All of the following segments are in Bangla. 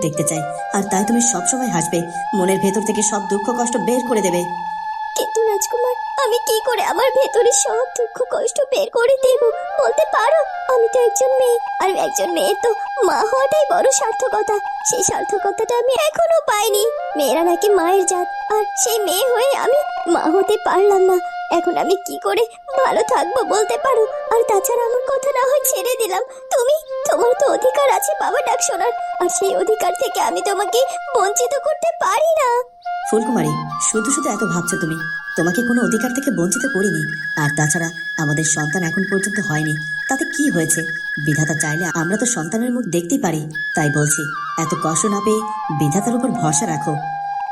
দেখতে চাই, আর তাই তুমি সবসময় হাসবে, মনের ভেতর থেকে সব দুঃখ কষ্ট বের করে দেবে। কিন্তু রাজকুমার, আমি কি করে আমার ভেতরের সব দুঃখ কষ্ট বের করে দেব বলতে পারো? আমি তো একজন মেয়ে, আর একজন মেয়ে তো মা হওয়াটাই বড় সার্থকতা। সেই সার্থকতাটা আমি এখনো পাইনি। মেয়েরা নাকি মায়ের জাত, আর সেই মেয়ে হয়ে আমি মা হতে পারলাম না। এখন আমি কি করে ভালো থাকবো বলতে পারো? আর তাছাড়া আমার কথা না হয় ছেড়ে দিলাম, তোমার তো অধিকার আছে বাবা ডাক শোনার, আর সেই অধিকার থেকে আমি তোমাকে বঞ্চিত করতে পারি না। ফুলকুমারী, শুধু শুধু এত ভাবছো তুমি। তোমাকে কোনো অধিকার থেকে বঞ্চিত করিনি। আর তাছাড়া আমাদের সন্তান এখন পর্যন্ত হয়নি, তাতে কি হয়েছে? বিধাতা চাইলে আমরা তো সন্তানের মুখ দেখতেই পারি। তাই বলছি, এত কষ্ট না পেয়ে বিধাতার উপর ভরসা রাখো।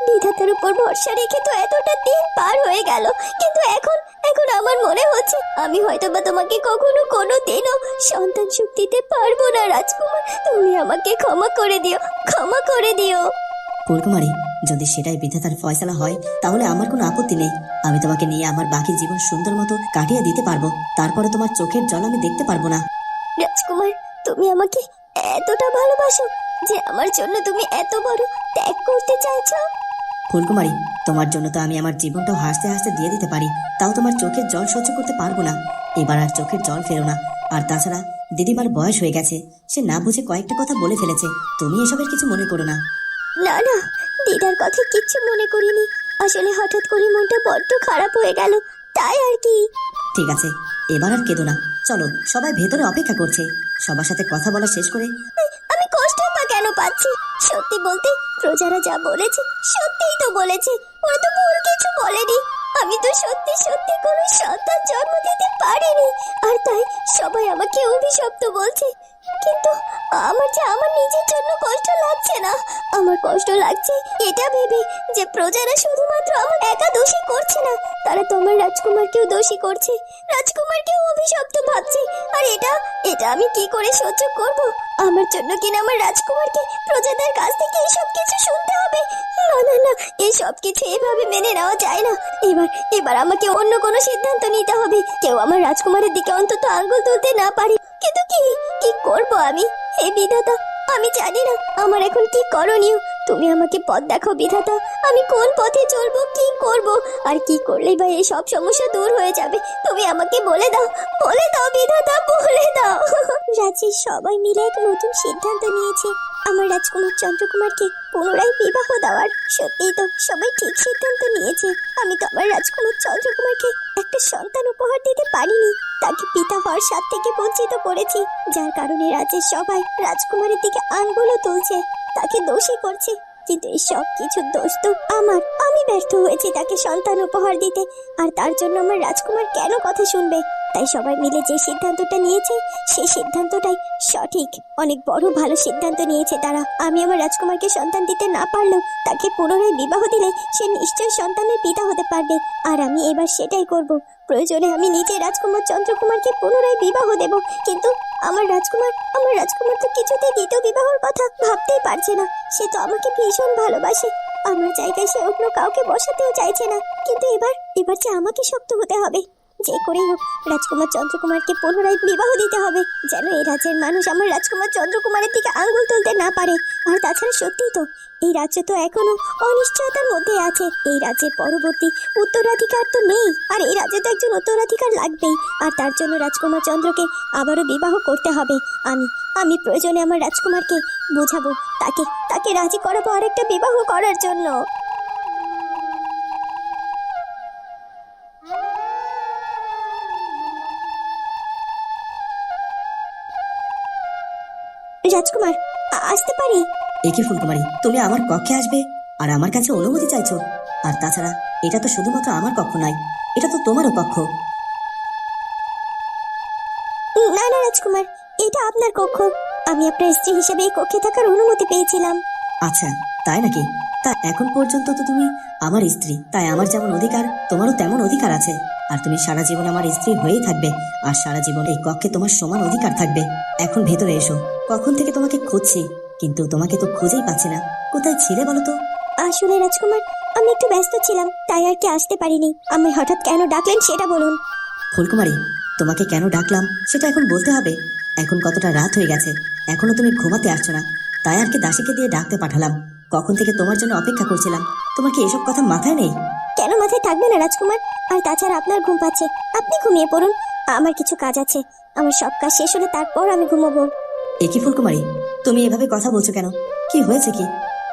বিধাতার উপর ভরসা রেখে তো এতটা দিন পার হয়ে গেল, কিন্তু এখন এখন আমার মনে হচ্ছে আমি হয়তো বা তোমাকে কখনো কোনো দিনও সন্তান সুখ দিতে পারবো না। রাজকুমার, তুমি আমাকে ক্ষমা করে দিও, ক্ষমা করে দিও। ফুলকুমারী, যদি সেটাই বিধাতার ফয়সালা হয় তাহলে আমার কোনো আপত্তি নেই। আমি তোমাকে নিয়ে আমার বাকি জীবন সুন্দর মতো কাটিয়ে দিতে পারবো। তারপরে তোমার চোখের জল আমি দেখতে পারবো না। রাজকুমার, তুমি আমাকে এতটা ভালোবাসো যে আমার জন্য তুমি এত বড় ত্যাগ করতে চাইছো? ফুলকুমারী, তোমার জন্য তো আমি আমার জীবনটাও হাসতে হাসতে দিয়ে দিতে পারি, তাও তোমার চোখের জল সহ্য করতে পারবো না। এবার আর চোখের জল ফেরো না। আর তাছাড়া দিদিমার বয়স হয়ে গেছে, সে না বুঝে কয়েকটা কথা বলে ফেলেছে। তুমি এসবের কিছু মনে করো না। না না, দিদার কথা কিচ্ছু মনে করিনি। আসলে হঠাৎ করে মনটা বড্ড খারাপ হয়ে গেল, তাই আর কি। ঠিক আছে, এবার আর কেঁদো না। চলো, সবাই ভেতরে অপেক্ষা করছে। সবার সাথে কথা বলা শেষ করে আমি কষ্ট বা কেন পাচ্ছি? সত্যি বলতে প্রজারা যা বলেছে সত্যিই তো বলেছে, ওরা তো ভুল কিছু বলেনি। আমি তো সত্যি সত্যি কোনো সন্তান জন্ম দিতে পারিনি, আর তাই সবাই আমাকে অভিশপ্ত বলছে। কিন্তু আমার নিজের জন্য কষ্ট লাগছে না। আমার কষ্ট লাগছে এটা ভেবে যে প্রজারা শুধুমাত্র আমার একা দোষী করছে না, তারা তো আমার রাজকুমারকেও দোষী করছে, রাজকুমারকেও অভিশপ্ত ভাবছে। আর এটা এটা আমি কি করে সহ্য করব? আমার জন্য কিনা আমার রাজকুমারকে প্রজাদের কাছ থেকে এইসব কিছু শুনতে হবে? না না না, এই সব কিছু এভাবে মেনে নেওয়া যায় না। এবার এবার আমাকে অন্য কোনো সিদ্ধান্ত নিতে হবে। কেউ আমার রাজকুমারের দিকে অন্তত আঙ্গুল তুলতে না পারে। কিন্তু কি কি করব আমি? হে বিধাতা, আমি জানি না আমার এখন কি করণীয়। তুমি আমাকে পথ দেখো বিধাতা, আমি কোন পথে চলবো, কি করব, আর কি করলেই বা এই সব সমস্যা দূর হয়ে যাবে? তুমি আমাকে বলে দাও, বলে দাও বিধাতা, বলে দাও। রাজ্যের সবাই মিলে এক নতুন সিদ্ধান্ত নিয়েছে, আমার রাজকুমার চন্দ্রকুমারকে পুনরায় বিবাহ দেওয়ার। সত্যিই তো সবাই ঠিক সিদ্ধান্ত নিয়েছে। আমি তো আমার রাজকুমার চন্দ্রকুমারকে একটা সন্তান উপহার দিতে পারিনি, তাকে পিতা হওয়ার স্বাদ থেকে বঞ্চিত করেছি, যার কারণে রাজ্যের সবাই রাজকুমারের দিকে আঙ্গুলও তুলছে, তাকে দোষী করছে। কিন্তু এই সব কিছুর দোষ তো আমার, আমি ব্যর্থ হয়েছি তাকে সন্তান উপহার দিতে। আর তার জন্য আমার রাজকুমার কেন কথা শুনবে? তাই সবাই মিলে যে সিদ্ধান্তটা নিয়েছে সেই সিদ্ধান্তটাই সঠিক। অনেক বড় ভালো সিদ্ধান্ত নিয়েছে তারা। আমি আমার রাজকুমারকে সন্তান দিতে না পারলেও তাকে পুনরায় বিবাহ দিলে সে নিশ্চয় সন্তানের পিতা হতে পারবে, আর আমি এবার সেটাই করব। প্রয়োজনে আমি নিজে রাজকুমার চন্দ্রকুমারকে পুনরায় বিবাহ দেব। কিন্তু আমার রাজকুমার তো কিছুতেই দ্বিতীয় বিবাহর কথা ভাবতেই পারছে না। সে তো আমাকে ভীষণ ভালোবাসে, আমার জায়গায় সে অন্য কাউকে বসাতেও চাইছে না। কিন্তু এবার যে আমাকে শক্ত হতে হবে, যে করেই হোক রাজকুমার চন্দ্রকুমারকে পুনরায় বিবাহ দিতে হবে, যেন এই রাজ্যের মানুষ আমার রাজকুমার চন্দ্রকুমারের দিকে আঙ্গুল তুলতে না পারে। আর তাছাড়া সত্যিই তো এই রাজ্য তো এখনো অনিশ্চয়তার মধ্যে আছে। এই রাজ্যের পরবর্তী উত্তরাধিকার তো নেই, আর এই রাজ্যে তো একজন উত্তরাধিকার লাগবেই। আর তার জন্য রাজকুমার চন্দ্রকে আবারও বিবাহ করতে হবে। আমি প্রয়োজনে আমার রাজকুমারকে বোঝাবো, তাকে রাজি করাবো আরেকটা বিবাহ করার জন্য। রাজকুমার, আসতে পারি? একে ফুলকুমারী, তুমি আমার কক্ষে আসবে আর আমার কাছে অনুমতি চাইছো? আর তাছাড়া এটা তো শুধুমাত্র আমার কক্ষ নয়, এটা তো তোমারও কক্ষ। না না রাজকুমার, এটা আপনার কক্ষ। আমি আপনার স্ত্রী হিসেবে এই কক্ষে থাকার অনুমতি পেয়েছিলাম। আচ্ছা, তাই নাকি? তা এখন পর্যন্ত তো তুমি আমার স্ত্রী, তাই আমার যেমন অধিকার তোমারও তেমন অধিকার আছে। আর তুমি সারা জীবন আমার স্ত্রী হয়েই থাকবে, আর সারা জীবন এই কক্ষে তোমার সমান অধিকার থাকবে। এখন ভেতরে এসো। কখন থেকে তোমাকে খুঁজছি, কিন্তু তোমাকে তো খুঁজেই পাচ্ছি না। কোথায় ছিলে বলো তো? আসলে রাজকুমার, আমি একটু ব্যস্ত ছিলাম, তাই আর কি আসতে পারিনি। আমি হঠাৎ কেন ডাকলেন সেটা বলুন। ফুলকুমারী, তোমাকে কেন ডাকলাম সেটা এখন বলতে হবে? এখন কতটা রাত হয়ে গেছে, এখনো তুমি ঘুমাতে আসছো না। তাই আর কি দাসীকে দিয়ে ডাকতে পাঠালাম। কখন থেকে তোমার জন্য অপেক্ষা করছিলাম। তোমার কি এসব কথা মাথায় নেই? কেন মাথায় থাকবে না রাজকুমার? আর তাছাড়া আপনার ঘুম পাচ্ছে, আপনি ঘুমিয়ে পড়ুন। আমার কিছু কাজ আছে, আমার সব কাজ শেষ হলে তারপর আমি ঘুমোবো। এ কি ফুলকুমারী, তুমি এভাবে কথা বলছো কেন? কি হয়েছে কি?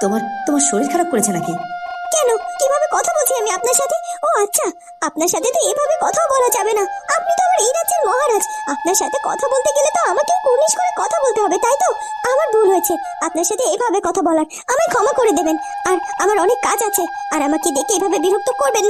তোমার তোমার শরীর খারাপ করেছে নাকি? কেন, কিভাবে কথা বলছি আমি আপনার সাথে? ও আচ্ছা, আপনার সাথে তো এভাবে কথা বলা যাবে না। আপনি তো আমার এই রাজ্যের মহারাজ। আপনার সাথে কথা বলতে গেলে তো আমাকে কুর্নিশ করে কথা বলতে হবে, তাই তো? আমার ভুল হয়েছে আপনার সাথে এভাবে কথা বলার। আমায় ক্ষমা করে দেবেন। আর আমার অনেক কাজ আছে, আর আমাকে ডেকে এভাবে বিরক্ত করবেন না।